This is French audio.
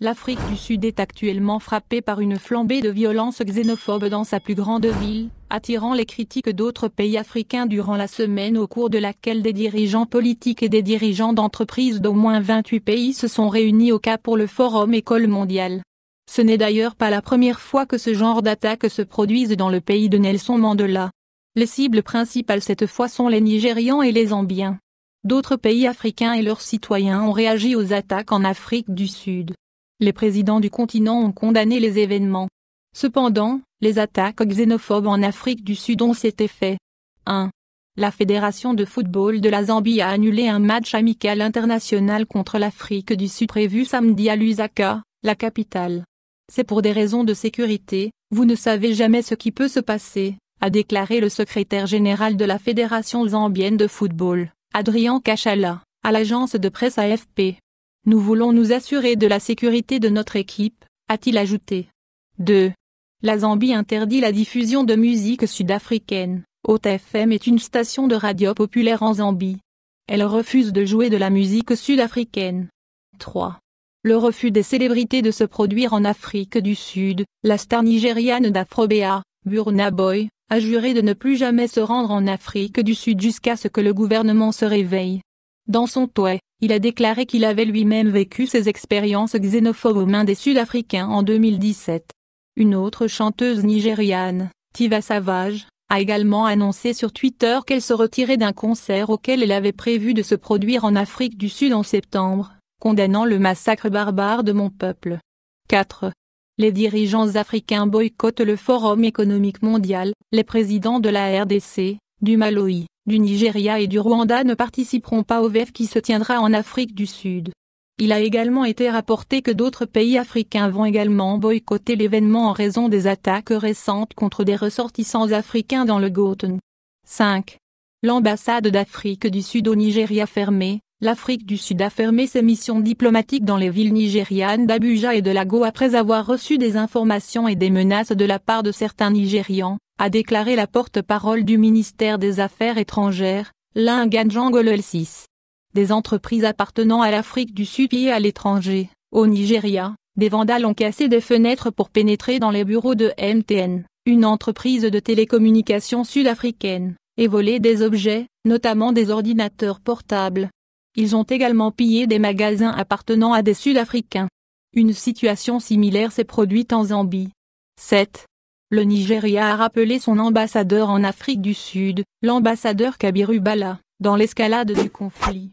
L'Afrique du Sud est actuellement frappée par une flambée de violence xénophobe dans sa plus grande ville, attirant les critiques d'autres pays africains durant la semaine au cours de laquelle des dirigeants politiques et des dirigeants d'entreprises d'au moins 28 pays se sont réunis au Cap pour le Forum École mondiale. Ce n'est d'ailleurs pas la première fois que ce genre d'attaques se produisent dans le pays de Nelson Mandela. Les cibles principales cette fois sont les Nigérians et les Zambiens. D'autres pays africains et leurs citoyens ont réagi aux attaques en Afrique du Sud. Les présidents du continent ont condamné les événements. Cependant, les attaques xénophobes en Afrique du Sud ont cet effet. 1. La Fédération de football de la Zambie a annulé un match amical international contre l'Afrique du Sud prévu samedi à Lusaka, la capitale. C'est pour des raisons de sécurité, vous ne savez jamais ce qui peut se passer, a déclaré le secrétaire général de la Fédération zambienne de football, Adrian Kachala, à l'agence de presse AFP. Nous voulons nous assurer de la sécurité de notre équipe, a-t-il ajouté. 2. La Zambie interdit la diffusion de musique sud-africaine. Haute FM est une station de radio populaire en Zambie. Elle refuse de jouer de la musique sud-africaine. 3. Le refus des célébrités de se produire en Afrique du Sud. La star nigériane d'Afrobéa, Burna Boy, a juré de ne plus jamais se rendre en Afrique du Sud jusqu'à ce que le gouvernement se réveille. Dans son tweet, il a déclaré qu'il avait lui-même vécu ses expériences xénophobes aux mains des Sud-Africains en 2017. Une autre chanteuse nigériane, Tiwa Savage, a également annoncé sur Twitter qu'elle se retirait d'un concert auquel elle avait prévu de se produire en Afrique du Sud en septembre, condamnant le massacre barbare de mon peuple. 4. Les dirigeants africains boycottent le Forum économique mondial. Les présidents de la RDC, du Malawi, du Nigeria et du Rwanda ne participeront pas au VEF qui se tiendra en Afrique du Sud. Il a également été rapporté que d'autres pays africains vont également boycotter l'événement en raison des attaques récentes contre des ressortissants africains dans le Gauteng. 5. L'ambassade d'Afrique du Sud au Nigeria fermée. L'Afrique du Sud a fermé ses missions diplomatiques dans les villes nigérianes d'Abuja et de Lagos après avoir reçu des informations et des menaces de la part de certains Nigérians, a déclaré la porte-parole du ministère des Affaires étrangères, Linganjangolo L6. Des entreprises appartenant à l'Afrique du Sud et à l'étranger, au Nigeria, des vandales ont cassé des fenêtres pour pénétrer dans les bureaux de MTN, une entreprise de télécommunications sud-africaine, et volé des objets, notamment des ordinateurs portables. Ils ont également pillé des magasins appartenant à des Sud-Africains. Une situation similaire s'est produite en Zambie. 7. Le Nigeria a rappelé son ambassadeur en Afrique du Sud, l'ambassadeur Kabiru Bala, dans l'escalade du conflit.